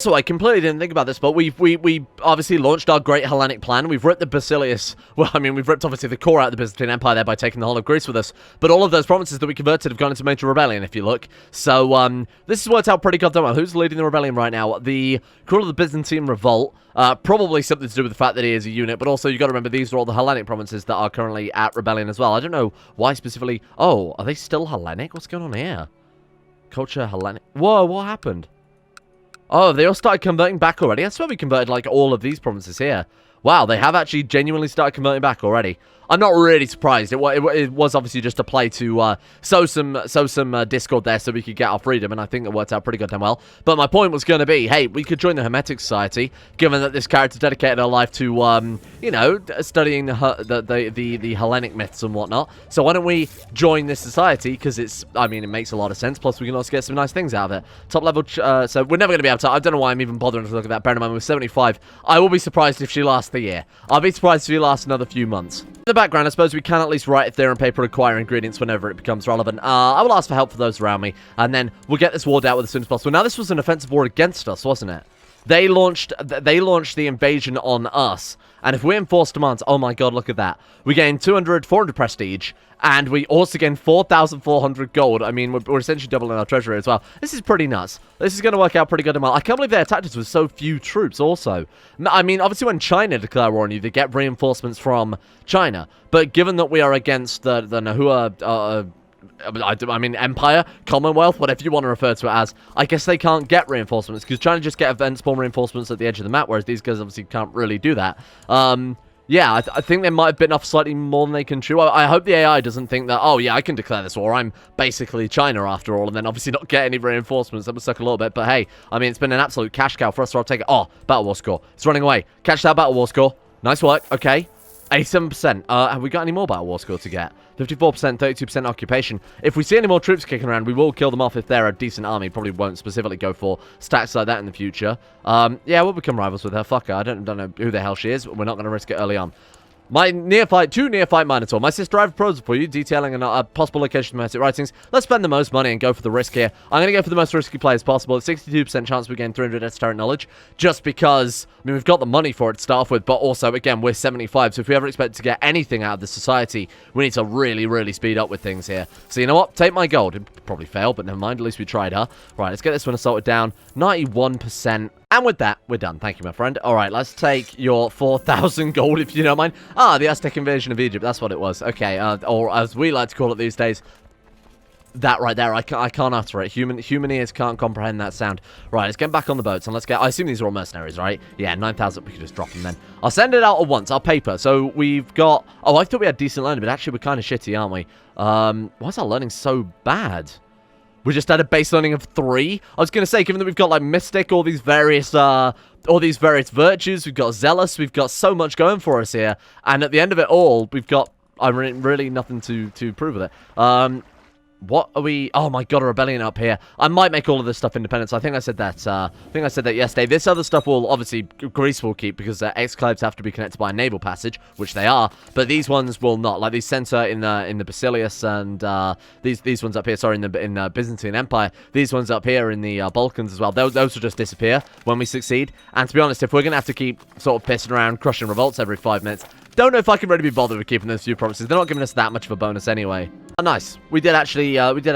So I completely didn't think about this, but we obviously launched our great Hellenic plan. We've ripped the Basilius. Well, I mean, we've ripped obviously the core out of the Byzantine Empire there by taking the whole of Greece with us. But all of those provinces that we converted have gone into major rebellion, if you look. So this has worked out pretty goddamn well. Who's leading the rebellion right now? The crew of the Byzantine revolt. Probably something to do with the fact that he is a unit, but also you got to remember these are all the Hellenic provinces that are currently at rebellion as well. I don't know why specifically. Oh, are they still Hellenic? What's going on here? Culture Hellenic. Whoa, what happened? Oh, they all started converting back already? I swear we converted, like, all of these provinces here. Wow, they have actually genuinely started converting back already. I'm not really surprised. It was obviously just a play to sow some discord there so we could get our freedom, and I think it worked out pretty goddamn well. But my point was going to be, hey, we could join the Hermetic Society, given that this character dedicated her life to, you know, studying the Hellenic myths and whatnot. So why don't we join this society? Because it's, I mean, it makes a lot of sense. Plus, we can also get some nice things out of it. Top level, so we're never going to be able to. I don't know why I'm even bothering to look at that. Bear in mind, we're 75. I will be surprised if she lasts the year. I'll be surprised if she lasts another few months. In the background, I suppose we can at least write if they're on paper acquire ingredients whenever it becomes relevant. I will ask for help for those around me, and then we'll get this war dealt with as soon as possible. Now, this was an offensive war against us, wasn't it? They launched the invasion on us, and if we enforce demands, oh my god, look at that. We gain 400 prestige, and we also gain 4,400 gold. I mean, we're essentially doubling our treasury as well. This is pretty nuts. This is going to work out pretty good and well. I can't believe they attacked us with so few troops also. I mean, obviously when China declare war on you, they get reinforcements from China. But given that we are against the Nahua... I mean, Empire, Commonwealth, whatever you want to refer to it as, I guess they can't get reinforcements, because China just get event spawn reinforcements at the edge of the map, whereas these guys obviously can't really do that. Yeah, I think they might have bitten off slightly more than they can chew. I hope the AI doesn't think that, oh yeah, I can declare this war, I'm basically China after all, and then obviously not get any reinforcements. That would suck a little bit, but hey, I mean, it's been an absolute cash cow for us, so I'll take it. Oh, Battle War score. It's running away. Catch that Battle War score. Nice work. Okay. 87%. Have we got any more Battle War score to get? 54%, 32% occupation. If we see any more troops kicking around, we will kill them off if they're a decent army. Probably won't specifically go for stacks like that in the future. Yeah, we'll become rivals with her. Fuck her. I don't know who the hell she is. We're not going to risk it early on. My neophyte Minotaur. My sister, I have a proposal for you, detailing a possible location of Hermetic writings. Let's spend the most money and go for the risk here. I'm going to go for the most risky play as possible. It's 62% chance we gain 300 esoteric knowledge, just because, I mean, we've got the money for it to start off with, but also, again, we're 75, so if we ever expect to get anything out of the society, we need to really, really speed up with things here. So, you know what? Take my gold. It'd probably fail, but never mind. At least we tried, huh? Right, let's get this one assaulted down. 91%. And with that, we're done. Thank you, my friend. All right, let's take your 4,000 gold, if you don't mind. Ah, the Aztec invasion of Egypt. That's what it was. Okay, or as we like to call it these days, that right there. I can't utter it. Human ears can't comprehend that sound. Right, let's get back on the boats, and let's get... I assume these are all mercenaries, right? Yeah, 9,000. We could just drop them then. I'll send it out at once. I'll paper. So we've got... Oh, I thought we had decent learning, but actually we're kind of shitty, aren't we? Why is our learning so bad? We just had a base learning of 3. I was going to say, given that we've got, like, Mystic, all these various virtues, we've got Zealous, we've got so much going for us here, and at the end of it all, we've got, really nothing to prove with it. What are we... Oh my god, a rebellion up here. I might make all of this stuff independent. So I think I said that. Yesterday. This other stuff will obviously Greece will keep, because exclaves have to be connected by a naval passage, which they are. But these ones will not. Like these center in the Basilius and these ones up here. Sorry, in the Byzantine Empire. These ones up here in the Balkans as well. Those will just disappear when we succeed. And to be honest, if we're gonna have to keep sort of pissing around, crushing revolts every 5 minutes, don't know if I can really be bothered with keeping those few provinces. They're not giving us that much of a bonus anyway. Oh, nice. We did actually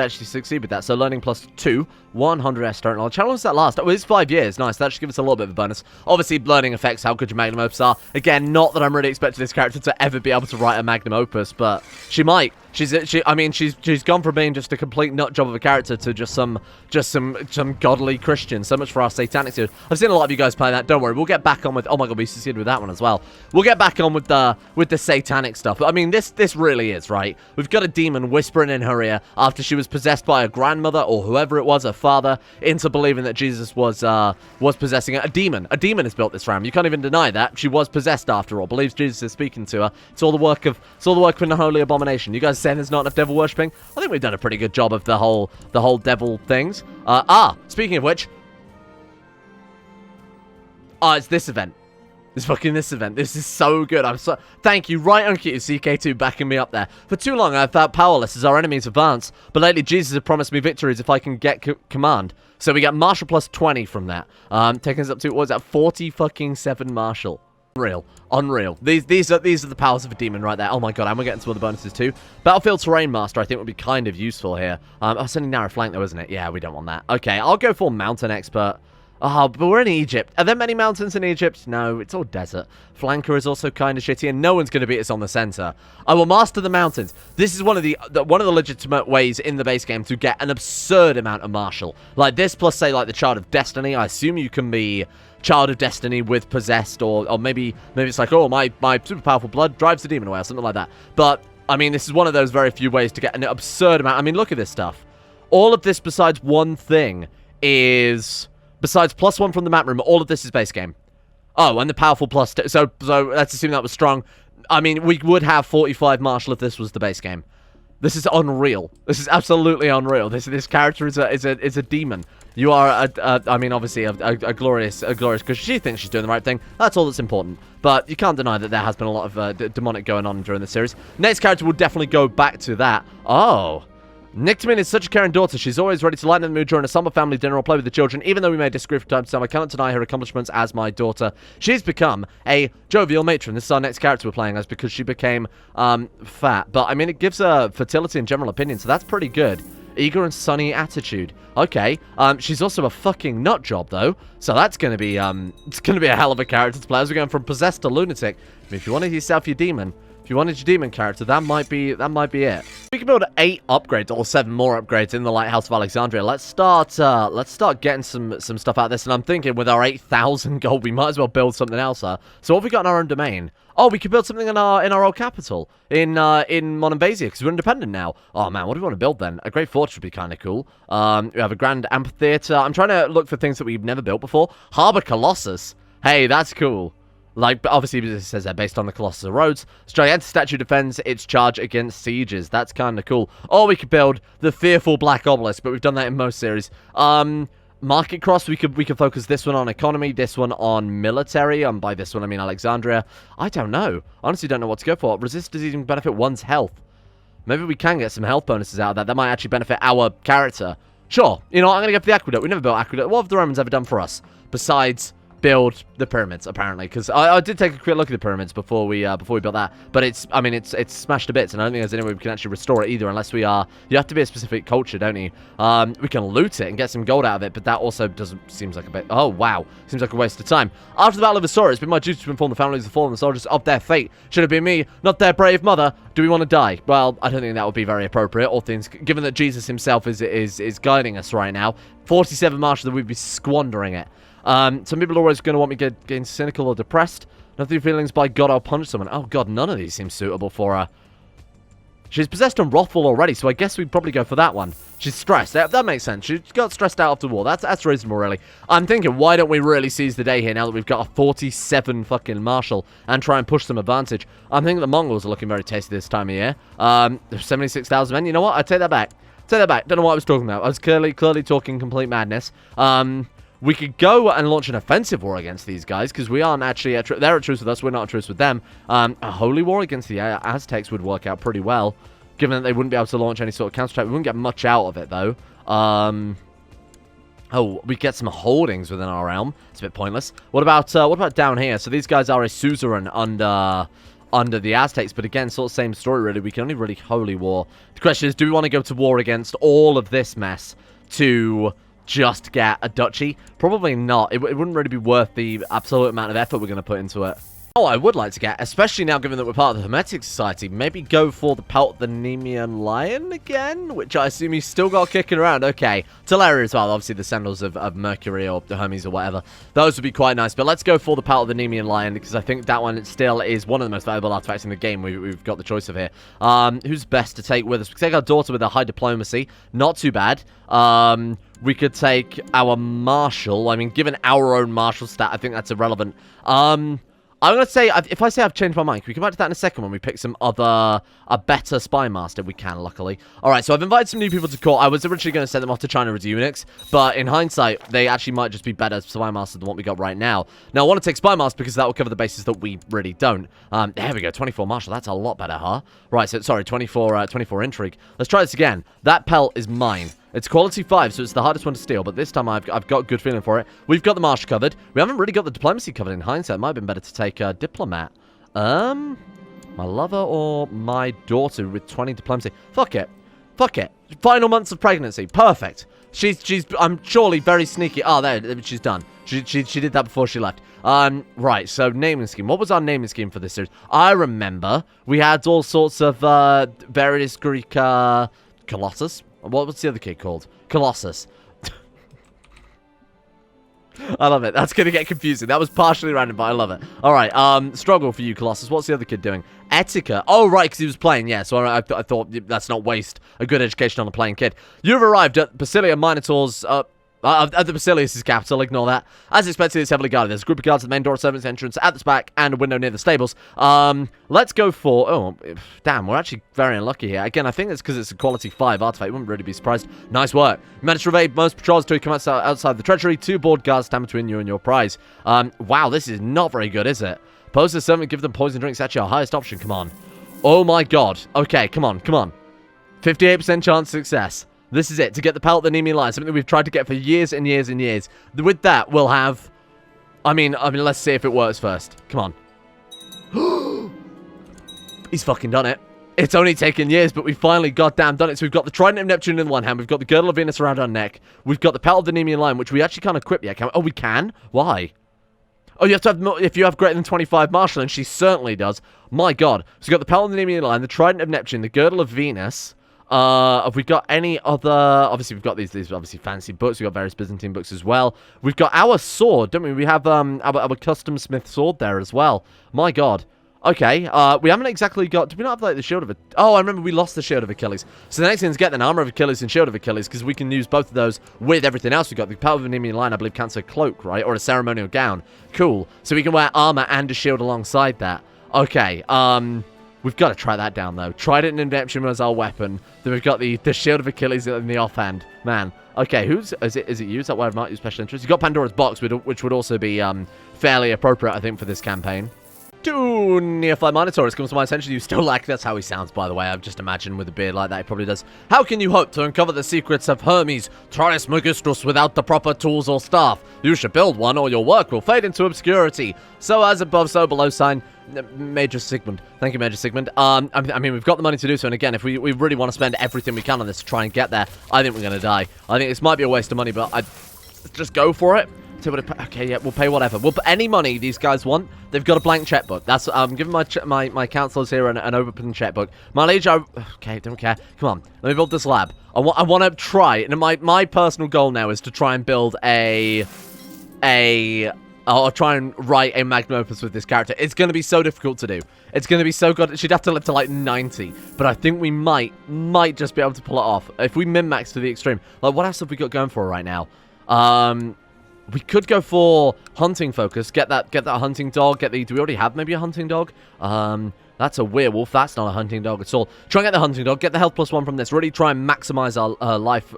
succeed with that. So learning +2, 100 esoteric knowledge. How long does that last? Oh, it's 5 years. Nice. That should give us a little bit of a bonus. Obviously, learning affects how good your magnum opus are. Again, not that I'm really expecting this character to ever be able to write a magnum opus, but she might. She's gone from being just a complete nut job of a character to just some godly Christian. So much for our satanic series. I've seen a lot of you guys play that. Don't worry, we'll get back on with... Oh my god, we succeeded with that one as well. We'll get back on with the satanic stuff. But I mean, this really is, right? We've got a demon whispering in her ear after she was possessed by a grandmother or whoever it was, her father, into believing that Jesus was possessing her. A demon. A demon has built this ram. You can't even deny that. She was possessed after all. Believes Jesus is speaking to her. It's all the work of an unholy abomination. You guys saying there's not enough devil worshipping? I think we've done a pretty good job of the whole devil things. Speaking of which, it's this event. This event. This is so good. I'm so... Thank you, right on cue, CK2 backing me up there. For too long, I felt powerless as our enemies advance, but lately Jesus has promised me victories if I can get command. So we get martial plus 20 from that. Taking us up to, what was that, 47 martial. Unreal. These are the powers of a demon right there. Oh my god, and we're getting some other bonuses too. Battlefield Terrain Master, I think, would be kind of useful here. Oh, it's only narrow flank though, isn't it? Yeah, we don't want that. Okay, I'll go for Mountain Expert. Oh, but we're in Egypt. Are there many mountains in Egypt? No, it's all desert. Flanker is also kind of shitty, and no one's going to beat us on the center. I will master the mountains. This is one of the legitimate ways in the base game to get an absurd amount of martial. Like this, plus say like the Child of Destiny. I assume you can be Child of Destiny with possessed, or maybe it's like, oh, my super powerful blood drives the demon away, or something like that. But I mean, this is one of those very few ways to get an absurd amount. I mean, look at this stuff. All of this, besides one thing, is. Besides +1 from the map room, all of this is base game. Oh, and the powerful plus... So let's assume that was strong. I mean, we would have 45 martial if this was the base game. This is unreal. This is absolutely unreal. This character is a demon. You are I mean, obviously a glorious because she thinks she's doing the right thing. That's all that's important. But you can't deny that there has been a lot of demonic going on during the series. Next character will definitely go back to that. Oh. Nemean is such a caring daughter. She's always ready to lighten the mood during a summer family dinner or play with the children. Even though we may disagree from time to time, I cannot deny her accomplishments as my daughter. She's become a jovial matron. This is our next character we're playing as because she became fat. But, I mean, it gives her fertility and general opinion, so that's pretty good. Eager and sunny attitude. Okay. She's also a fucking nut job, though. So that's going to be, it's going to be a hell of a character to play as we're going from possessed to lunatic. But if you wanted yourself your demon... If you wanted your demon character, that might be it. We can build 8 upgrades or 7 more upgrades in the Lighthouse of Alexandria. Let's start getting some stuff out of this. And I'm thinking with our 8,000 gold, we might as well build something else. So what have we got in our own domain? Oh, we could build something in our old capital in Monemvasia because we're independent now. Oh man, what do we want to build then? A great fortress would be kind of cool. We have a grand amphitheater. I'm trying to look for things that we've never built before. Harbor Colossus. Hey, that's cool. Like, obviously, it says that based on the Colossus of Rhodes. Gigantic statue defends its charge against sieges. That's kind of cool. Or we could build the fearful Black Obelisk, but we've done that in most series. Market Cross, we could focus this one on economy, this one on military. By this one, I mean Alexandria. I don't know. Honestly, don't know what to go for. Resist disease and benefit one's health. Maybe we can get some health bonuses out of that. That might actually benefit our character. Sure. You know what? I'm going to go for the Aqueduct. We never built Aqueduct. What have the Romans ever done for us? Besides... build the pyramids, apparently, because I did take a quick look at the pyramids before we built that, but it's smashed to bits, and I don't think there's any way we can actually restore it either, unless we are, you have to be a specific culture, don't you? We can loot it and get some gold out of it, but that also seems like a bit, oh wow, seems like a waste of time. After the Battle of Auirus, it's been my duty to inform the families of the fallen soldiers of their fate. Should it be me, not their brave mother? Do we want to die? Well, I don't think that would be very appropriate, all things, given that Jesus himself is guiding us right now. 47 martial, that we'd be squandering it. Some people are always going to want me getting cynical or depressed. Nothing feelings by God, I'll punch someone. Oh god, none of these seem suitable for her. She's possessed and wrathful already, so I guess we'd probably go for that one. She's stressed. That makes sense. She got stressed out after the war. That's reasonable, really. I'm thinking, why don't we really seize the day here now that we've got a 47 fucking martial and try and push some advantage? I'm thinking the Mongols are looking very tasty this time of year. There's 76,000 men. You know what? I take that back. Take that back. Don't know what I was talking about. I was clearly talking complete madness. We could go and launch an offensive war against these guys, because we aren't actually they're at truce with us, we're not at truce with them. A holy war against the Aztecs would work out pretty well, given that they wouldn't be able to launch any sort of counterattack. We wouldn't get much out of it, though. Oh, we get some holdings within our realm. It's a bit pointless. What about down here? So these guys are a suzerain under the Aztecs, but again, sort of same story, really. We can only really holy war. The question is, do we want to go to war against all of this mess to just get a duchy? Probably not. It wouldn't really be worth the absolute amount of effort we're going to put into it. Oh, I would like to get, especially now given that we're part of the Hermetic Society, maybe go for the pelt, the Nemean Lion again, which I assume he's still got kicking around. Okay, Stellaris as well, obviously the sandals of Mercury or the Hermes or whatever. Those would be quite nice, but let's go for the pelt of the Nemean Lion, because I think that one still is one of the most valuable artifacts in the game we've got the choice of here. Who's best to take with us? We can take our daughter with a high diplomacy, not too bad. We could take our marshal. I mean, given our own marshal stat, I think that's irrelevant. I'm going to say, if I say I've changed my mind, can we come back to that in a second when we pick a better spy master? We can, luckily. Alright, so I've invited some new people to court. I was originally going to send them off to China as eunuchs, but in hindsight, they actually might just be better spy masters than what we got right now. Now, I want to take spy master because that will cover the bases that we really don't. There we go, 24 martial. That's a lot better, huh? Right, so, sorry, 24 intrigue. Let's try this again. That pelt is mine. It's quality 5, so it's the hardest one to steal, but this time I've got a good feeling for it. We've got the martial covered. We haven't really got the diplomacy covered in hindsight. It might have been better to take a diplomat. My lover or my daughter with 20 diplomacy? Fuck it. Fuck it. Final months of pregnancy. Perfect. I'm surely very sneaky. Oh, there, she's done. She did that before she left. Right, so naming scheme. What was our naming scheme for this series? I remember we had all sorts of, various Greek, Colossus. What's the other kid called? Colossus. I love it. That's going to get confusing. That was partially random, but I love it. All right, struggle for you, Colossus. What's the other kid doing? Etika. Oh, right, because he was playing. Yeah, so I thought that's not waste a good education on a playing kid. You've arrived at Basilia Minotaur's, at the Basilius' capital, ignore that. As expected, it's heavily guarded. There's a group of guards at the main door, servants' entrance at the back, and a window near the stables. Let's go for... Oh, damn, we're actually very unlucky here. Again, I think it's because it's a quality 5 artifact. Wouldn't really be surprised. Nice work. You managed to evade most patrols until you come outside the treasury. 2 board guards stand between you and your prize. Wow, this is not very good, is it? Pose the servant, give them poison drinks. Actually, our highest option. Come on. Oh, my God. Okay, come on, come on. 58% chance of success. This is it, to get the pelt, the Nemean Lion, something that we've tried to get for years and years and years. With that, we'll have... I mean, let's see if it works first. Come on. He's fucking done it. It's only taken years, but we finally goddamn done it. So we've got the Trident of Neptune in one hand, we've got the Girdle of Venus around our neck, we've got the pelt of the Nemean Lion, which we actually can't equip yet, can we? Oh, we can? Why? Oh, you have to have... If you have greater than 25 martial, and she certainly does. My God. So we've got the pelt of the Nemean Lion, the Trident of Neptune, the Girdle of Venus... have we got any other... Obviously, we've got these obviously fancy books. We've got various Byzantine books as well. We've got our sword, don't we? We have our custom smith sword there as well. My God. Okay, we haven't exactly got... Do we not have, like, the shield of... Oh, I remember we lost the shield of Achilles. So the next thing is get an armor of Achilles and shield of Achilles, because we can use both of those with everything else. We've got the pelt of the Nemean Lion, I believe, counts a cloak, right? Or a ceremonial gown. Cool. So we can wear armor and a shield alongside that. Okay, we've got to try that down, though. Trident and Neptune as our weapon. Then we've got the Shield of Achilles in the offhand. Man. Okay, is it you? Is that where I might use special interest? You've got Pandora's Box, which would also be fairly appropriate, I think, for this campaign. 2 neophyte Minotaurus comes to my attention. You still lack... That's how he sounds, by the way. I've just imagined with a beard like that, he probably does. How can you hope to uncover the secrets of Hermes Trismegistus without the proper tools or staff? You should build one, or your work will fade into obscurity. So as above, so below, sign... Major Sigmund. Thank you, Major Sigmund. I mean, we've got the money to do so, and again, if we really want to spend everything we can on this to try and get there, I think we're going to die. I think this might be a waste of money, but let's just go for it. Okay, yeah, we'll pay whatever. We'll put any money these guys want. They've got a blank checkbook. That's I'm giving my counselors here an open checkbook. My liege, okay, don't care. Come on, let me build this lab. I want to try, and my personal goal now is to try and build I'll try and write a magnum opus with this character. It's going to be so difficult to do. It's going to be so good. She'd have to live to like 90. But I think we might just be able to pull it off. If we min-max to the extreme. Like, what else have we got going for her right now? We could go for hunting focus. Get that hunting dog. Do we already have maybe a hunting dog? That's a werewolf. That's not a hunting dog at all. Try and get the hunting dog. Get the health +1 from this. Really try and maximize our life.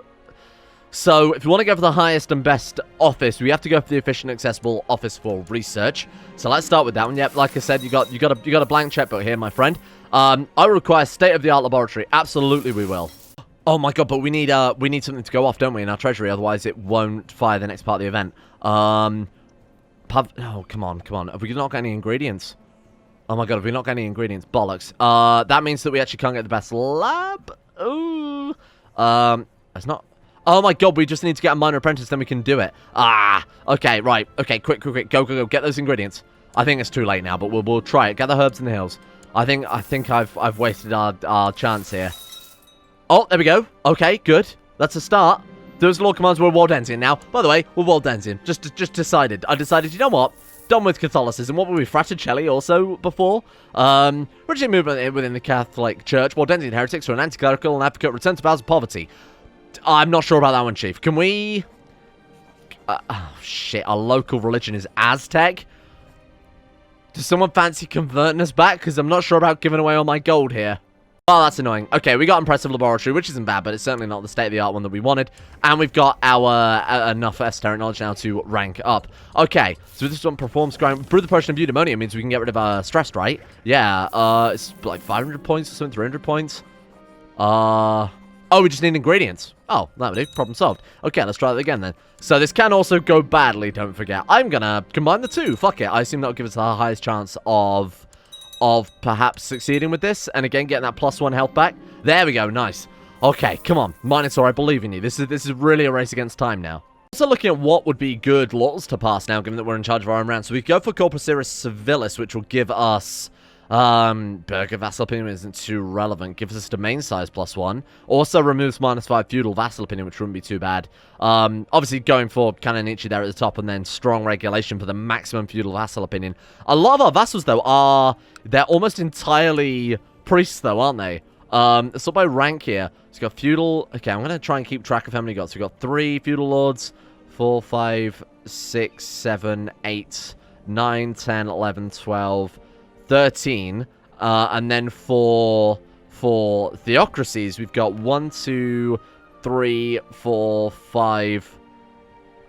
So, if you want to go for the highest and best office, we have to go for the efficient, accessible office for research. So let's start with that one. Yep, like I said, you got a blank checkbook here, my friend. I require state-of-the-art laboratory. Absolutely, we will. Oh my God, but we need something to go off, don't we, in our treasury? Otherwise, it won't fire the next part of the event. Oh, come on. Have we not got any ingredients? Oh my God, have we not got any ingredients? Bollocks. That means that we actually can't get the best lab. Ooh. It's not... Oh my God, we just need to get a minor apprentice, then we can do it. Okay, right. Okay, quick. Go. Get those ingredients. I think it's too late now, but we'll try it. Get the herbs in the hills. I think I've wasted our chance here. Oh, there we go. Okay, good. That's a start. Those law commands were Waldensian now. By the way, we're Waldensian. Just decided. I decided, you know what? Done with Catholicism. What were we, Fraticelli also before? Religious movement within the Catholic Church. Waldensian heretics are an anti-clerical and advocate return to vows of poverty. I'm not sure about that one, Chief. Can we... oh, shit. Our local religion is Aztec. Does someone fancy converting us back? Because I'm not sure about giving away all my gold here. Oh, that's annoying. Okay, we got Impressive Laboratory, which isn't bad, but it's certainly not the state-of-the-art one that we wanted. And we've got our enough esoteric knowledge now to rank up. Okay, so this one performs scrying. Brew the Potion of Eudaimonia means we can get rid of stress, right? Yeah, it's like 500 points or something, 300 points. Oh, we just need ingredients. Oh, that'll do. Problem solved. Okay, let's try that again then. So this can also go badly, don't forget. I'm gonna combine the two. Fuck it. I assume that'll give us the highest chance of perhaps succeeding with this. And again, getting that +1 health back. There we go. Nice. Okay, come on. Minotaur, I believe in you. This is really a race against time now. Also looking at what would be good laws to pass now, given that we're in charge of our own round. So we go for Corpus Iris Civilis, which will give us... Burger Vassal Opinion isn't too relevant. Gives us domain size +1. Also removes -5 feudal Vassal Opinion, which wouldn't be too bad. Obviously going for Kananichi there at the top, and then strong regulation for the maximum feudal Vassal Opinion. A lot of our vassals, though, they're almost entirely priests, though, aren't they? So by rank here, it's got feudal... Okay, I'm going to try and keep track of how many we got. So we've got 3 feudal lords, 4, 5, 6, 7, 8, 9, 10, 11, 12... 13, and then for theocracies, we've got 1, 2, 3, 4, 5.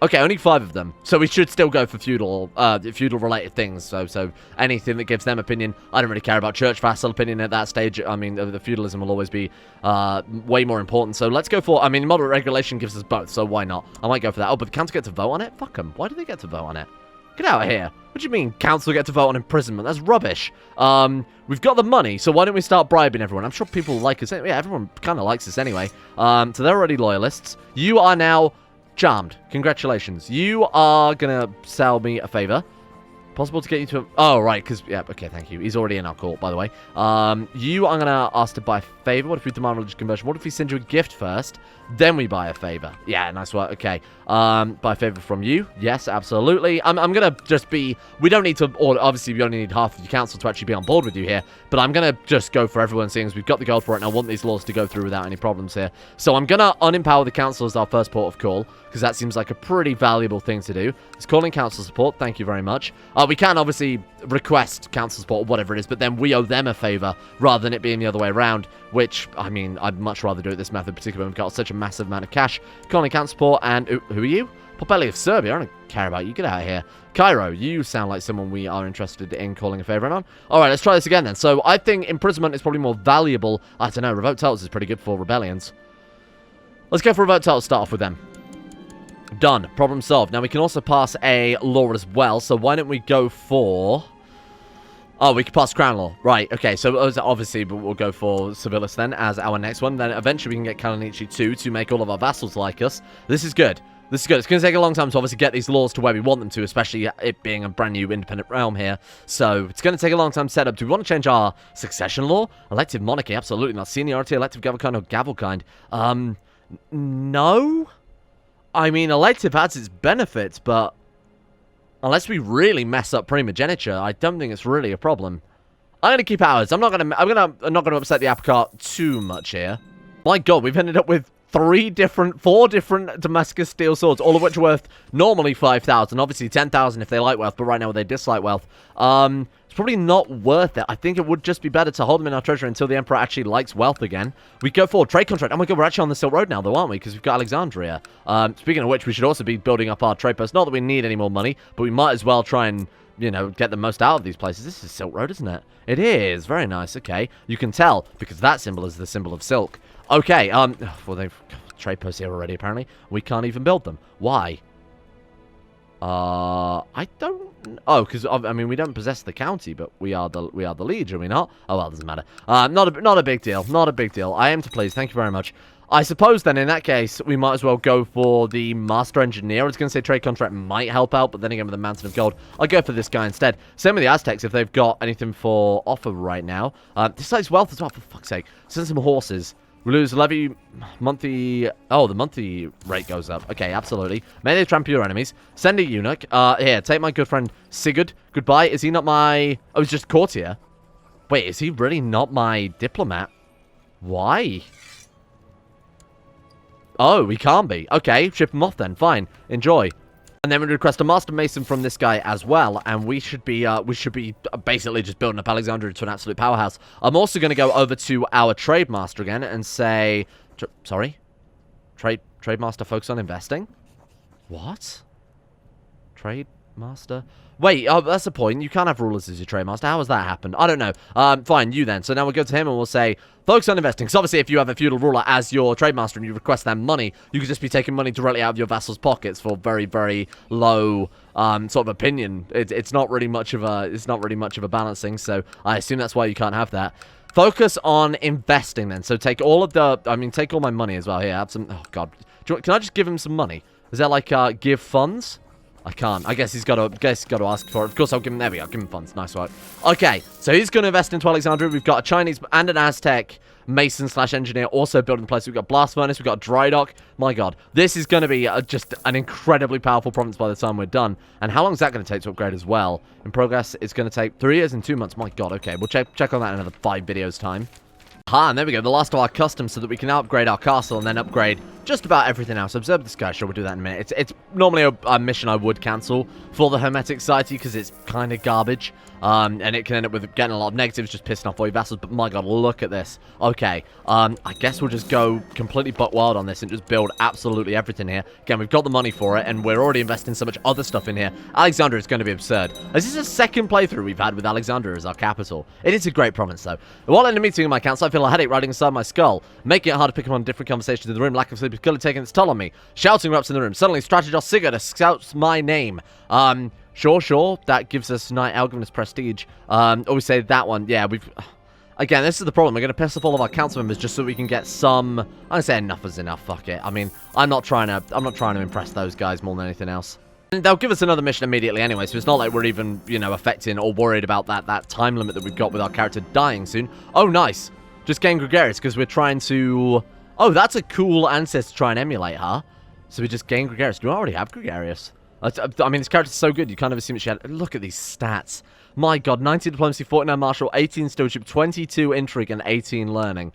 Okay, only 5 of them. So we should still go for feudal related things. So anything that gives them opinion. I don't really care about church vassal opinion at that stage. I mean, the feudalism will always be way more important. So let's go for... I mean, moderate regulation gives us both, so why not? I might go for that. Oh, but the council get to vote on it? Fuck them. Why do they get to vote on it? Get out of here. What do you mean, council get to vote on imprisonment? That's rubbish. We've got the money, so why don't we start bribing everyone? I'm sure people like us. Yeah, everyone kind of likes us anyway. So they're already loyalists. You are now charmed. Congratulations. You are going to sell me a favor. Possible to get you to... Oh, right, because... Yeah, okay, thank you. He's already in our court, by the way. You are going to ask to buy a favor. What if we demand religious conversion? What if we send you a gift first? Then we buy a favor. Yeah, nice work. Okay. Buy a favor from you. Yes, absolutely. I'm going to just be... We don't need to... Or obviously, we only need half of your council to actually be on board with you here. But I'm going to just go for everyone, seeing as we've got the gold for it, and I want these laws to go through without any problems here. So I'm going to unempower the council as our first port of call, because that seems like a pretty valuable thing to do. It's calling council support. Thank you very much. We can obviously request council support or whatever it is, but then we owe them a favor rather than it being the other way around, which, I mean, I'd much rather do it this method, particularly when we've got such a massive amount of cash. Calling council support, and who are you? Popelli of Serbia. I don't care about you. Get out of here. Cairo, you sound like someone we are interested in calling a favor on. Alright, let's try this again then. So I think imprisonment is probably more valuable. I don't know, revoke titles is pretty good for rebellions. Let's go for revoke titles, start off with them. Done. Problem solved. Now, we can also pass a law as well, so why don't we go for... Oh, we can pass Crown Law. Right, okay, so obviously we'll go for Civilis then as our next one. Then eventually we can get Kalanichi 2 to make all of our vassals like us. This is good. This is good. It's going to take a long time to obviously get these laws to where we want them to, especially it being a brand new independent realm here. So it's going to take a long time to set up. Do we want to change our succession law? Elective monarchy? Absolutely not. Seniority, elective gavel kind or gavel kind? No? I mean, elective has its benefits, but unless we really mess up primogeniture, I don't think it's really a problem. I'm going to keep ours. I'm not going to upset the apple cart too much here. My God, we've ended up with 4 different Damascus steel swords, all of which are worth normally 5,000. Obviously 10,000 if they like wealth, but right now they dislike wealth. It's probably not worth it. I think it would just be better to hold them in our treasury until the Emperor actually likes wealth again. We go for trade contract. Oh my God, we're actually on the Silk Road now, though, aren't we? Because we've got Alexandria. Speaking of which, we should also be building up our trade post. Not that we need any more money, but we might as well try and, you know, get the most out of these places. This is Silk Road, isn't it? It is. Very nice. Okay. You can tell, because that symbol is the symbol of silk. Okay, well, they've trade posts here already, apparently. We can't even build them. Why? I don't... Oh, because, I mean, we don't possess the county, but we are the liege, are we not? Oh, well, it doesn't matter. Not a big deal. Not a big deal. I am to please. Thank you very much. I suppose, then, in that case, we might as well go for the Master Engineer. I was going to say trade contract might help out, but then again, with the Mountain of Gold, I'll go for this guy instead. Same with the Aztecs, if they've got anything for offer right now. This side's wealth as well, for fuck's sake. Send some horses. We lose levy monthly... Oh, the monthly rate goes up. Okay, absolutely. May they trample your enemies. Send a eunuch. Here, take my good friend Sigurd. Goodbye. Is he not my... Oh, he's just courtier. Wait, is he really not my diplomat? Why? Oh, he can't be. Okay, ship him off then. Fine. Enjoy. And then we request a Master Mason from this guy as well, and we should be basically just building up Alexandria to an absolute powerhouse. I'm also going to go over to our Trade Master again and say, sorry, Trade Master focus on investing. What? Trade Master? Wait, that's the point. You can't have rulers as your Trade Master. How has that happened? I don't know. Fine, you then. So now we'll go to him and we'll say, focus on investing. Because obviously if you have a feudal ruler as your Trade Master and you request them money, you could just be taking money directly out of your vassal's pockets for very, very low sort of opinion. It's not really much of a balancing, so I assume that's why you can't have that. Focus on investing then. So take all of the, take all my money as well. Here, have some, oh god. Can I just give him some money? Is that like, give funds? I can't. I guess he's got to ask for it. Of course, I'll give him, there we go, give him funds. Nice work. Okay, so he's going to invest into Alexandria. We've got a Chinese and an Aztec Mason/engineer also building the place. We've got Blast Furnace, we've got Dry Dock. My god, this is going to be just an incredibly powerful province by the time we're done. And how long is that going to take to upgrade as well? In progress, it's going to take 3 years and 2 months. My god, okay, we'll check on that in another 5 videos time. And there we go, the last of our customs, so that we can now upgrade our castle and then upgrade just about everything else. Observe this guy, sure, we'll do that in a minute. It's normally a mission I would cancel for the Hermetic Society because it's kind of garbage. And it can end up with getting a lot of negatives, just pissing off all your vassals. But my god, look at this. Okay, I guess we'll just go completely butt wild on this and just build absolutely everything here. Again, we've got the money for it, and we're already investing so much other stuff in here. Alexandria is going to be absurd. This is a second playthrough we've had with Alexandria as our capital. It is a great province, though. While in a meeting in my council, I feel a headache riding inside my skull, making it hard to pick up on different conversations in the room. Lack of sleep is clearly taking its toll on me. Shouting erupts in the room. Suddenly, Strategos Sigurd shouts my name. Sure, that gives us Knight Alchemist prestige. Always say that one. Yeah, again, this is the problem. We're going to piss off all of our council members just so we can get some... I'm going to say enough is enough, fuck it. I mean, I'm not trying to impress those guys more than anything else. And they'll give us another mission immediately anyway, so it's not like we're even, affecting or worried about that time limit that we've got with our character dying soon. Oh, nice. Just gain Gregarious, because we're trying to... Oh, that's a cool ancestor to try and emulate, huh? So we just gain Gregarious. Do we already have Gregarious? I mean, this character's so good, you kind of assume that she had... Look at these stats. My god, 19 Diplomacy, 49 Martial, 18 Stewardship, 22 Intrigue, and 18 Learning.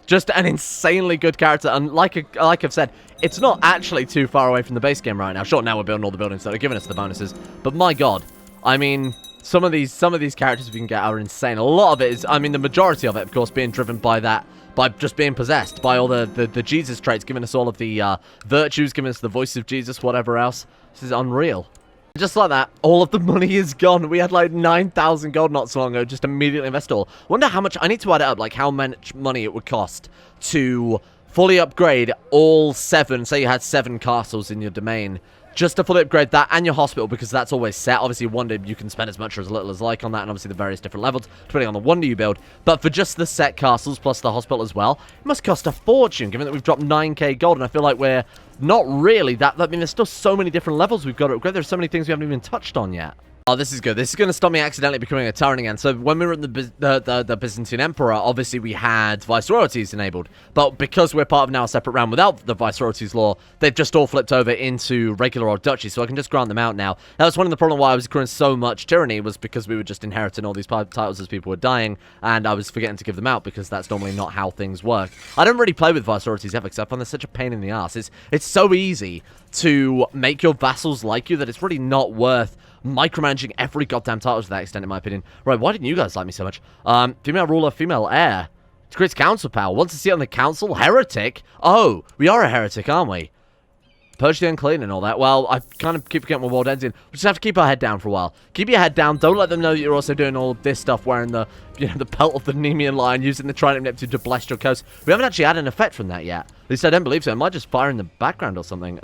Just an insanely good character, and like I've said, it's not actually too far away from the base game right now. Sure, now we're building all the buildings that are giving us the bonuses, but my god, I mean... Some of these characters we can get are insane. A lot of it is, the majority of it, of course, being driven by that, by just being possessed, by all the Jesus traits, giving us all of the virtues, giving us the voice of Jesus, whatever else. This is unreal. Just like that, all of the money is gone. We had like 9,000 gold not so long ago, just immediately invest all. Wonder how much, I need to add it up, like how much money it would cost to fully upgrade all 7, say you had 7 castles in your domain. Just to fully upgrade that and your hospital, because that's always set. Obviously, wonder you can spend as much or as little as like on that, and obviously the various different levels, depending on the wonder you build. But for just the set castles plus the hospital as well, it must cost a fortune, given that we've dropped 9k gold, and I feel like we're not really that... I mean, there's still so many different levels we've got to upgrade. There's so many things we haven't even touched on yet. Oh, this is good. This is going to stop me accidentally becoming a tyrant again. So when we were in the Byzantine Emperor, obviously we had viceroyalties enabled. But because we're part of now a separate realm without the viceroyalties law, they've just all flipped over into regular old duchies. So I can just grant them out now. That was one of the problems why I was accruing so much tyranny, was because we were just inheriting all these titles as people were dying. And I was forgetting to give them out, because that's normally not how things work. I don't really play with viceroyalties ever, because I find they're such a pain in the ass. It's so easy to make your vassals like you that it's really not worth micromanaging every goddamn title to that extent, in my opinion. Right, why didn't you guys like me so much? Female ruler, female heir. It creates council power. Want to see it on the council? Heretic? Oh, we are a heretic, aren't we? Purge the unclean and all that. Well, I kind of keep forgetting what world ends in. We just have to keep our head down for a while. Keep your head down. Don't let them know that you're also doing all of this stuff, wearing the, the pelt of the Nemean Lion, using the Trident of Neptune to blast your coast. We haven't actually had an effect from that yet. At least I don't believe so. It might just fire in the background or something.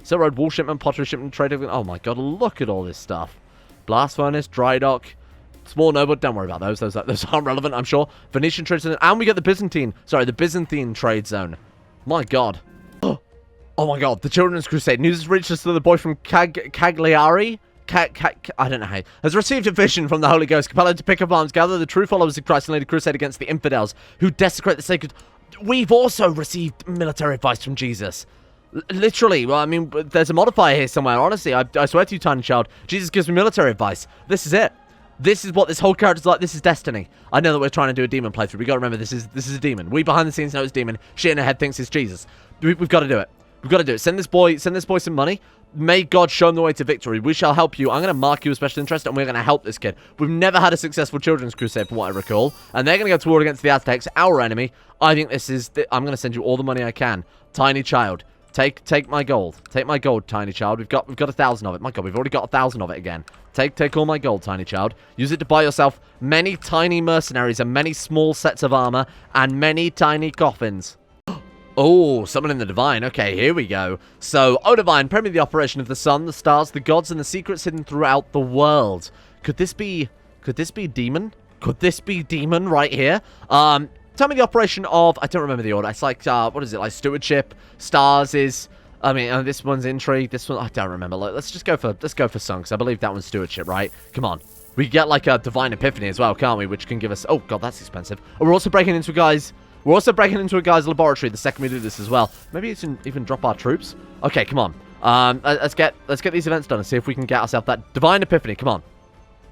Silk Road, Wall Shipment, Pottery Shipment, Trade... Oh my god, look at all this stuff. Blast Furnace, Dry Dock, Small Noble, don't worry about those. Those aren't relevant, I'm sure. Venetian Trade Zone, and we get the Byzantine Trade Zone. My god. Oh my god, the Children's Crusade. News has reached us that the boy from Cagliari? I don't know how. Has received a vision from the Holy Ghost, compelled to pick up arms, gather the true followers of Christ, and lead a crusade against the infidels who desecrate the sacred... We've also received military advice from Jesus. Literally, well, I mean, there's a modifier here somewhere, honestly. I swear to you, tiny child, Jesus gives me military advice. This is it. This is what this whole character's like. This is destiny. I know that we're trying to do a demon playthrough. We gotta remember, this is a demon. We behind the scenes know it's demon. She in her head thinks it's Jesus. We've got to do it. We've got to do it. Send this boy some money. May God show him the way to victory. We shall help you. I'm going to mark you as special interest, and we're going to help this kid. We've never had a successful children's crusade, from what I recall. And they're going to go to war against the Aztecs, our enemy. I think this is... I'm going to send you all the money I can. Tiny child. Take my gold. Take my gold, tiny child. We've got 1,000 of it. My God, we've already got 1,000 of it again. Take all my gold, tiny child. Use it to buy yourself many tiny mercenaries and many small sets of armor and many tiny coffins. Oh, summoning the divine. Okay, here we go. So, O divine, pray me the operation of the sun, the stars, the gods, and the secrets hidden throughout the world. Could this be demon? Could this be demon right here? Tell me the operation of... I don't remember the order. It's like, what is it? Like stewardship. Stars is... I mean, this one's intrigue. This one... I don't remember. Let's go for sun, because I believe that one's stewardship, right? Come on. We can get, like, a divine epiphany as well, can't we? Which can give us... Oh, God, that's expensive. Oh, we're also breaking into a guy's... We're also breaking into a guy's laboratory the second we do this as well. Maybe even drop our troops? Okay, come on. Let's get these events done and see if we can get ourselves that divine epiphany. Come on.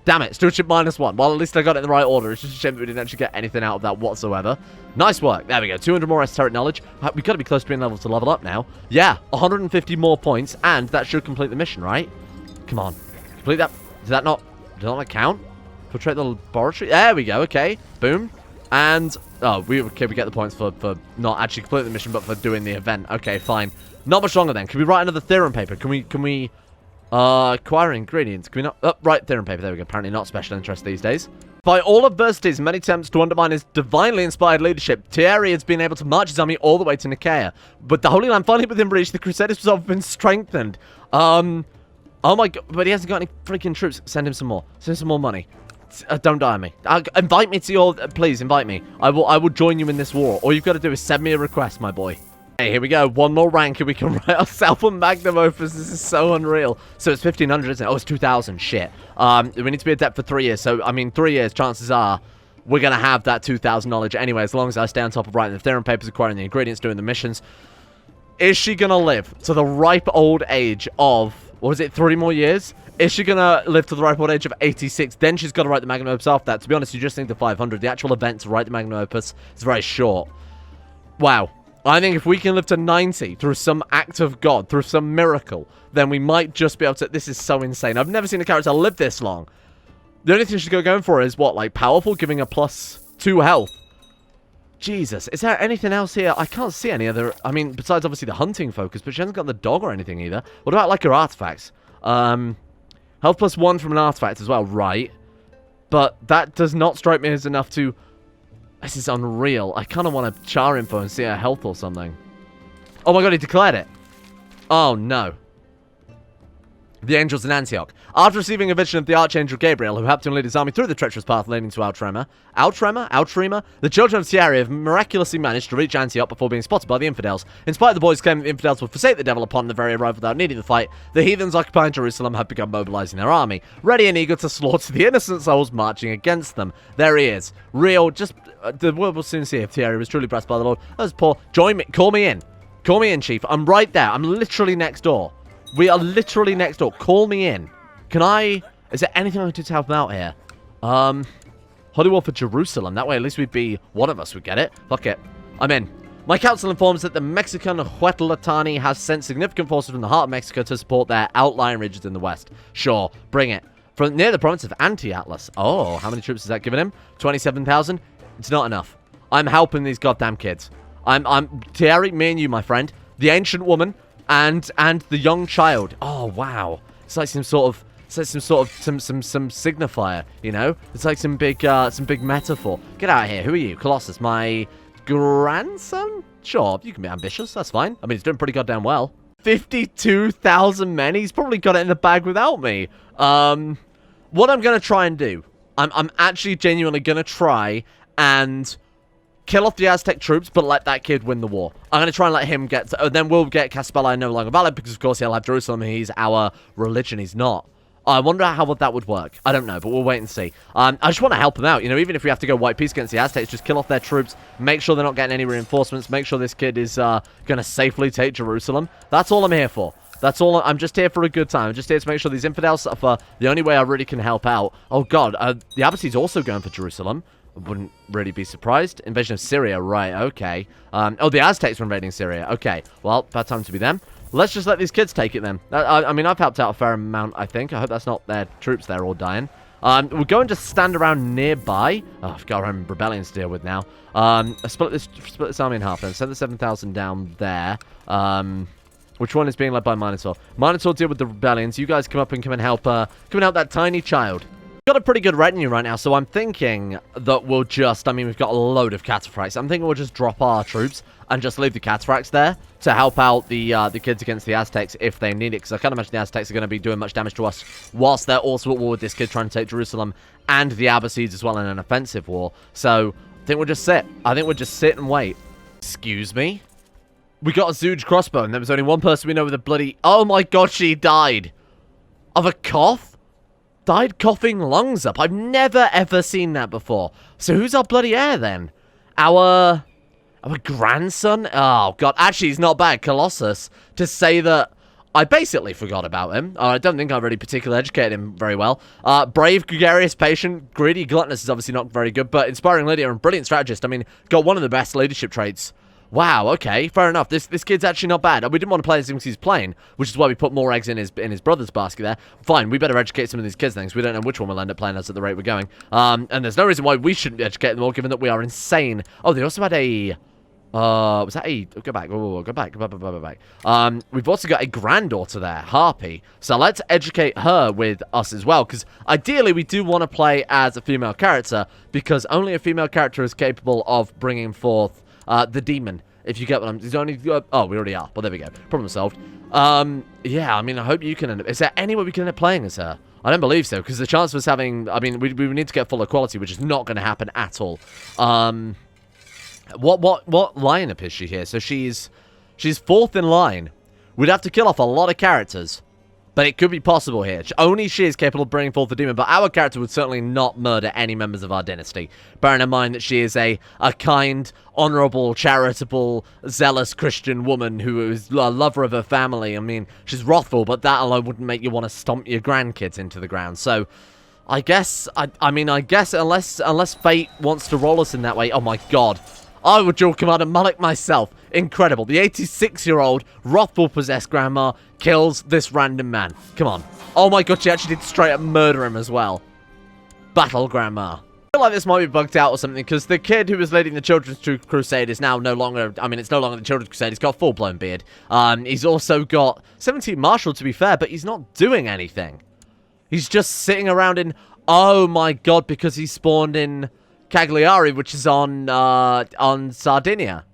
Damn it, stewardship -1. Well, at least I got it in the right order. It's just a shame that we didn't actually get anything out of that whatsoever. Nice work. There we go. 200 more esoteric knowledge. We've got to be close to being able to level up now. Yeah, 150 more points, and that should complete the mission, right? Come on. Complete that. Does that not count? Infiltrate the laboratory? There we go. Okay. Boom. And, oh, we get the points for not actually completing the mission, but for doing the event. Okay, fine. Not much longer then. Can we write another theorem paper? Can we... acquire ingredients. Can we not... Oh, right, theorem paper. There we go. Apparently not special interest these days. By all adversities, many attempts to undermine his divinely inspired leadership, Thierry has been able to march his army all the way to Nicaea. But the Holy Land finally within reach, the Crusaders' resolve have been strengthened. Oh my God, but he hasn't got any freaking troops. Send him some more. Send him some more money. Don't die on me. Invite me to your... please, invite me. I will join you in this war. All you've got to do is send me a request, my boy. Hey, here we go. One more rank and we can write ourselves a magnum opus. This is so unreal. So it's 1,500, isn't it? Oh, it's 2,000. Shit. We need to be adept for 3 years. So, I mean, 3 years, chances are we're going to have that 2,000 knowledge anyway, as long as I stay on top of writing the theorem papers, acquiring the ingredients, doing the missions. Is she going to live to the ripe old age of, what is it, 3 more years? Is she going to live to the ripe old age of 86? Then she's got to write the magnum opus after that. To be honest, you just need the 500. The actual event to write the magnum opus is very short. Wow. I think if we can live to 90 through some act of God, through some miracle, then we might just be able to... This is so insane. I've never seen a character live this long. The only thing she's going for is, what, like powerful, giving her +2 health. Jesus. Is there anything else here? I can't see any other... I mean, besides obviously the hunting focus, but she hasn't got the dog or anything either. What about, like, her artifacts? Health +1 from an artifact as well, right. But that does not strike me as enough to... This is unreal. I kind of want to char info and see her health or something. Oh my God, he declared it. Oh no. The angels in Antioch. After receiving a vision of the Archangel Gabriel, who helped him lead his army through the treacherous path leading to Outrema, the children of Thierry have miraculously managed to reach Antioch before being spotted by the infidels. In spite of the boys' claim that the infidels would forsake the devil upon the very arrival without needing the fight, the heathens occupying Jerusalem have begun mobilizing their army, ready and eager to slaughter the innocent souls marching against them. There he is. Real, just... the world will soon see if Thierry was truly blessed by the Lord. That's poor. Join me. Call me in. Call me in, Chief. I'm right there. I'm literally next door. We are literally next door. Call me in. Can I... Is there anything I can do to help him out here? Holy War for Jerusalem. That way at least we'd be... One of us would get it. Fuck it. I'm in. My council informs that the Mexican Huetlatani has sent significant forces from the heart of Mexico to support their outlying regions in the west. Sure. Bring it. From near the province of Anti-Atlas. Oh, how many troops has that given him? 27,000? It's not enough. I'm helping these goddamn kids. I'm Thierry, me and you, my friend. The ancient woman... And the young child. Oh wow! It's like some signifier, you know? It's like some big metaphor. Get out of here! Who are you, Colossus? My grandson? Sure, you can be ambitious. That's fine. I mean, he's doing pretty goddamn well. 52,000 men. He's probably got it in the bag without me. What I'm gonna try and do? I'm actually genuinely gonna try and kill off the Aztec troops, but let that kid win the war. I'm going to try and let him get... then we'll get Caspella no longer valid, because of course he'll have Jerusalem, and he's our religion. He's not. I wonder how that would work. I don't know, but we'll wait and see. I just want to help them out, you know, even if we have to go white peace against the Aztecs, just kill off their troops, make sure they're not getting any reinforcements, make sure this kid is going to safely take Jerusalem. That's all I'm here for. That's all. I'm just here for a good time. I'm just here to make sure these infidels suffer. The only way I really can help out... Oh, God. The Abbasi's also going for Jerusalem. I wouldn't really be surprised. Invasion of Syria, right, okay. Oh, the Aztecs were invading Syria. Okay, well, bad time to be them. Let's just let these kids take it then. I mean, I've helped out a fair amount, I think. I hope that's not their troops there all dying. We'll go and just stand around nearby. Oh, I've got our own rebellions to deal with now. Split this army in half then. Send the 7,000 down there. Which one is being led by Minotaur? Minotaur, deal with the rebellions. You guys come up and come and help that tiny child. Got a pretty good retinue right now, so I'm thinking that we'll just, I mean, we've got a load of cataphracts. I'm thinking we'll just drop our troops and just leave the cataphracts there to help out the kids against the Aztecs if they need it, because I can't imagine the Aztecs are going to be doing much damage to us whilst they're also at war with this kid trying to take Jerusalem and the Abbasids as well in an offensive war. So I think we'll just sit. I think we'll just sit and wait. Excuse me? We got a Zooge crossbow, and there was only one person we know with a bloody... Oh my god, she died! Of a cough? Died coughing lungs up. I've never, ever seen that before. So who's our bloody heir, then? Our grandson? Oh, God. Actually, he's not bad. Colossus. To say that I basically forgot about him. I don't think I really particularly educated him very well. Brave, gregarious, patient, greedy, gluttonous is obviously not very good, but inspiring leader and brilliant strategist. I mean, got one of the best leadership traits. Wow, okay, fair enough. This kid's actually not bad. We didn't want to play as him because he's playing, which is why we put more eggs in his brother's basket there. Fine, we better educate some of these kids then, because we don't know which one will end up playing us at the rate we're going. And there's no reason why we shouldn't educate them all, given that we are insane. Oh, they also had a... was that a... Go back. Whoa, go back. Go back. We've also got a granddaughter there, Harpy. So let's educate her with us as well, because ideally we do want to play as a female character, because only a female character is capable of bringing forth the demon. If you get what I'm... He's only... oh, we already are. Well, there we go. Problem solved. Yeah, I mean, I hope you can end up... Is there any way we can end up playing as her? I don't believe so, because the chance of us having... I mean, we need to get full equality, which is not going to happen at all. What lineup is she here? So she's fourth in line. We'd have to kill off a lot of characters, but it could be possible here. Only she is capable of bringing forth the demon, but our character would certainly not murder any members of our dynasty. Bearing in mind that she is a kind, honourable, charitable, zealous Christian woman who is a lover of her family. I mean, she's wrathful, but that alone wouldn't make you want to stomp your grandkids into the ground. So, I guess, I guess unless fate wants to roll us in that way. Oh my god. I would dual command Malik myself. Incredible. The 86-year-old wrathful possessed grandma kills this random man. Come on. Oh my god, she actually did straight up murder him as well. Battle grandma. I feel like this might be bugged out or something, because the kid who was leading the Children's Crusade is now no longer... I mean, it's no longer the Children's Crusade. He's got a full-blown beard. He's also got 17 Marshal, to be fair, but he's not doing anything. He's just sitting around in... Oh my god, because he spawned in... Cagliari, which is on Sardinia.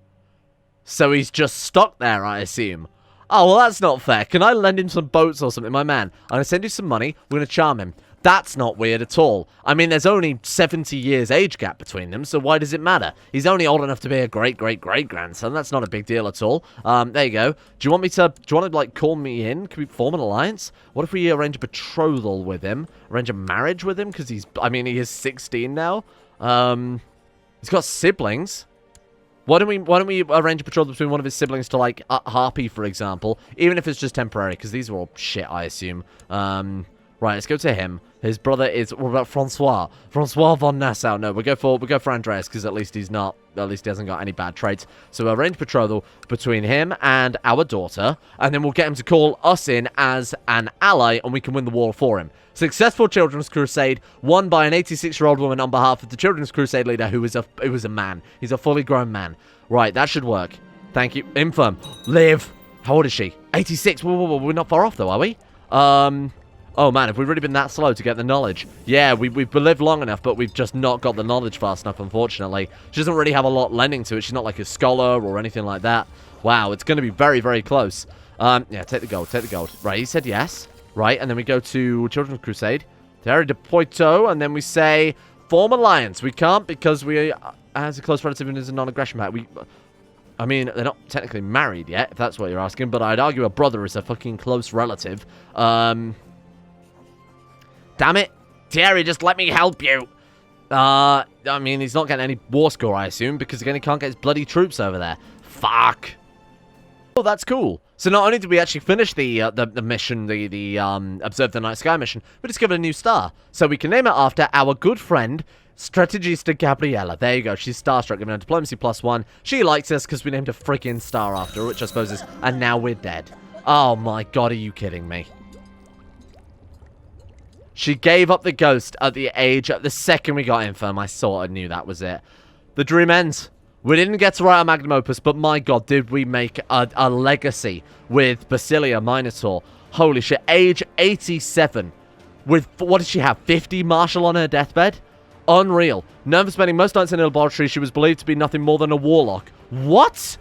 So he's just stuck there, I assume. Oh, well, that's not fair. Can I lend him some boats or something? My man, I'm going to send you some money. We're going to charm him. That's not weird at all. I mean, there's only 70 years age gap between them, so why does it matter? He's only old enough to be a great-great-great-grandson. That's not a big deal at all. There you go. Do you want to, like, call me in? Can we form an alliance? What if we arrange a betrothal with him? Arrange a marriage with him? Because he is 16 now. He's got siblings. Why don't we arrange a betrothal between one of his siblings to, like, Harpy, for example, even if it's just temporary, because these are all shit, I assume. Right, let's go to him. His brother is... What about Francois? Francois von Nassau. No, we'll go for Andreas, because at least he's not... At least he hasn't got any bad traits. So we'll arrange betrothal between him and our daughter, and then we'll get him to call us in as an ally, and we can win the war for him. Successful Children's Crusade, won by an 86-year-old woman on behalf of the Children's Crusade leader, who is a man. He's a fully grown man. Right, that should work. Thank you. Infirm. Live. How old is she? 86. Whoa, we're not far off, though, are we? Oh, man, have we really been that slow to get the knowledge? Yeah, we've lived long enough, but we've just not got the knowledge fast enough, unfortunately. She doesn't really have a lot lending to it. She's not like a scholar or anything like that. Wow, it's going to be very, very close. Yeah, take the gold. Right, he said yes. Right, and then we go to Children's Crusade. Terry de Poito, and then we say, form alliance. We can't because we, as a close relative and as a non-aggression pact, I mean, they're not technically married yet, if that's what you're asking, but I'd argue a brother is a fucking close relative. Damn it. Thierry, just let me help you. I mean, he's not getting any war score, I assume, because again, he can't get his bloody troops over there. Fuck. Oh, that's cool. So not only did we actually finish the mission, the Observe the Night Sky mission, we discovered a new star. So we can name it after our good friend, Strategista Gabriella. There you go. She's starstruck, given her diplomacy +1. She likes us because we named a freaking star after her, which I suppose is, and now we're dead. Oh my god, are you kidding me? She gave up the ghost at the second we got infirm. I sort of knew that was it. The dream ends. We didn't get to write our magnum opus, but my god, did we make a legacy with Basilia Minotaur. Holy shit, age 87. With, what did she have, 50 martial on her deathbed? Unreal. Known for spending most nights in a laboratory, she was believed to be nothing more than a warlock. What?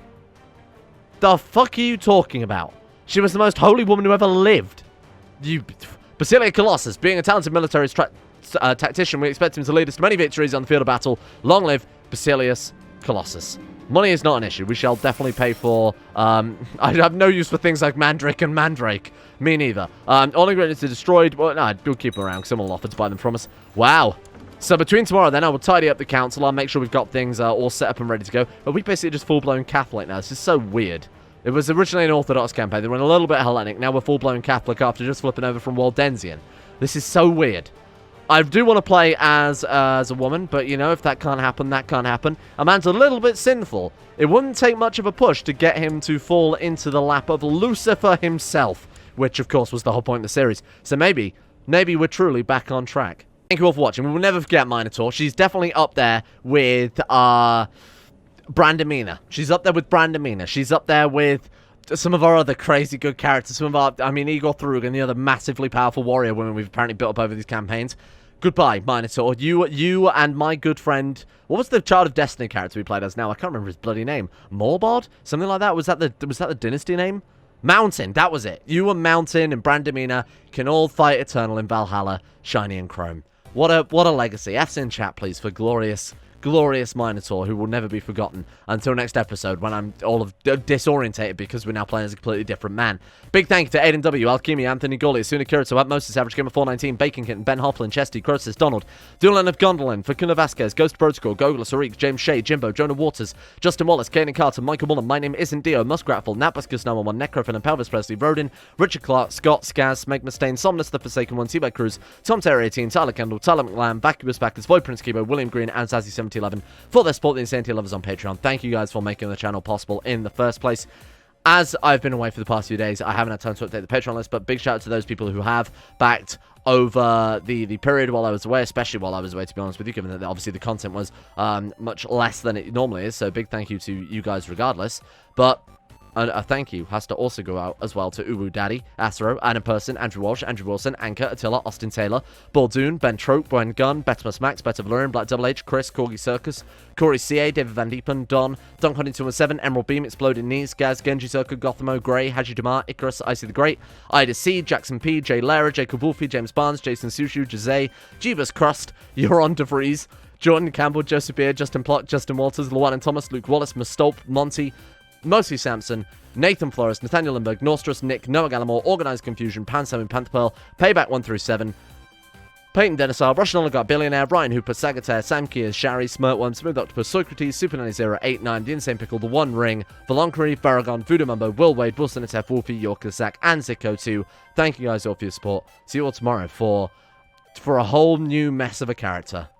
The fuck are you talking about? She was the most holy woman who ever lived. Basilia Colossus, being a talented military tactician, we expect him to lead us to many victories on the field of battle. Long live Basilius Colossus. Money is not an issue. We shall definitely pay for... I have no use for things like Mandrake and Mandrake. Me neither. All ingredients are destroyed. Well, no, we'll keep them around because someone will offer to buy them from us. Wow. So between tomorrow then, I will tidy up the council. I'll make sure we've got things all set up and ready to go. But we basically just full-blown Catholic now. This is so weird. It was originally an Orthodox campaign. They were a little bit Hellenic. Now we're full-blown Catholic after just flipping over from Waldensian. This is so weird. I do want to play as a woman, but, you know, if that can't happen, that can't happen. A man's a little bit sinful. It wouldn't take much of a push to get him to fall into the lap of Lucifer himself, which, of course, was the whole point of the series. So maybe we're truly back on track. Thank you all for watching. We will never forget Minotaur. She's definitely up there with Brandamina. She's up there with Brandamina. She's up there with some of our other crazy good characters. Some of our, I mean, Igor Thrugan, the other massively powerful warrior women we've apparently built up over these campaigns. Goodbye, Minotaur. You and my good friend... What was the Child of Destiny character we played as now? I can't remember his bloody name. Morbod? Something like that? Was that the dynasty name? Mountain. That was it. You and Mountain and Brandamina can all fight eternal in Valhalla, shiny and chrome. What a legacy. F's in chat, please, for glorious Minotaur, who will never be forgotten until next episode when I'm all of disorientated because we're now playing as a completely different man. Big thank you to Aiden W, Alchemy, Anthony Gully, Asuna Kirito, at Moses, Average Gamer 419, Bacon Kitten, Ben Hofflin, Chesty, Croesus, Donald, Dulan of Gondolin, Facuna Vasquez, Ghost Protocol, Gogla, Sarik, James Shea, Jimbo, Jonah Waters, Justin Wallace, Kanan Carter, Michael Mullen, My Name Isn't Dio, Muskratful, Napuskus No. 1, Necrofin and Pelvis Presley, Rodin, Richard Clark, Scott, Skaz, Meg Mustaine, Somnus, The Forsaken One, T-Bag Cruz, Tom Terry 18, Tyler Kendall, Tyler McLam, Bacchus Bacchus, Void Prince Kibo, William Green, and Zazzy 7011 for their support, the Insanity Lovers on Patreon. Thank you guys for making the channel possible in the first place. As I've been away for the past few days, I haven't had time to update the Patreon list, but big shout out to those people who have backed over the period while I was away, especially while I was away, to be honest with you, given that obviously the content was much less than it normally is, so big thank you to you guys regardless. But a thank you has to also go out as well to Uwu Daddy, Asero, Adam Person, Andrew Walsh, Andrew Wilson, Anchor, Attila, Austin Taylor, Baldoon, Ben Trope, Brian Gunn, Betimus Max, Better Valerian, Black Double H, Chris, Corgi Circus, Corey CA, David Van Diepen, Don, Don Huntington 17, Emerald Beam, Exploding Knees, Gaz, Genji Circle, Gothamo, Grey, Haji Damar, Icarus, Icy the Great, Ida C, Jackson P, Jay Lara, Jacob Wolfie, James Barnes, Jason Sushu, Jose, Jeebus Crust, Euron DeVries, Jordan Campbell, Joseph Beard, Justin Plot, Justin Walters, Llewellyn Thomas, Luke Wallace, Mustolp, Monty, Mostly Sampson, Nathan Flores, Nathaniel Lindbergh, Norstrus, Nick, Noah Gallimore, Organized Confusion, Pan 7, Panther Pearl, Payback 1 through 7, Peyton Denisar, Russian Oligarch Billionaire, Brian Hooper, Sagataire, Sam Kears, Shari, Smirtworm, Smooth Octopus, Socrates, Super 9089, The Insane Pickle, The One Ring, Valonkari, Baragon, Voodoo Mumbo, Will Wade, Wilson Atef, Wolfie, Yorker, Zach, and CK2. Thank you guys all for your support. See you all tomorrow for a whole new mess of a character.